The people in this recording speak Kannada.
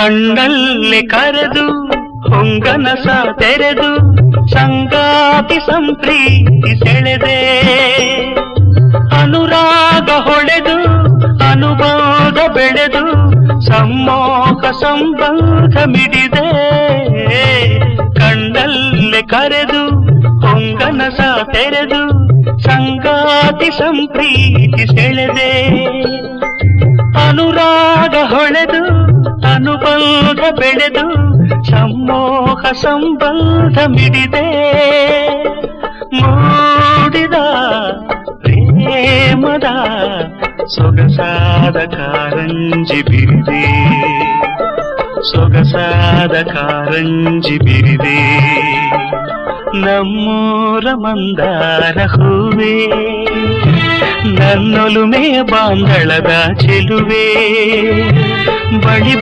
ಕಣ್ಣಲ್ಲಿ ಕರೆದು ಹೊಂಗನಸ ತೆರೆದು ಸಂಗಾತಿ ಸಂಪ್ರೀತಿ ಸೆಳೆದೆ ಅನುರಾಗ ಹೊಳೆದು ಅನುಬೋಧ ಬೆಳೆದು ಸಮ್ಮೋಹ ಸಂಬಂಧ ಮಿಡಿದೆ ಕಣ್ಣಲ್ಲಿ ಕರೆದು ಹೊಂಗನಸ ತೆರೆದು ಸಂಗಾತಿ ಸಂಪ್ರೀತಿ ಸೆಳೆದೆ ಅನುರಾಗ ಹೊಳೆದು ಅನುಬಂಧ ಬೆಳೆದು ಸಮ್ಮೋಹ ಸಂಬಂಧ ಮಿಡಿದೆ ಮೂಡಿದ ಪ್ರೇಮದ ಸೊಗಸಾದ ಕಾರಂಜಿ ಬಿರಿದೆ ಸೊಗಸಾದ ಕಾರಂಜಿ ಬಿರಿದೆ ನಮ್ಮೂರ ಮಂದಾರ ಹೂವೇ ನನ್ನೊಲುಮೆಯ ಬಾಂಧಳದ ಚೆಲುವೆ ಬಳಿ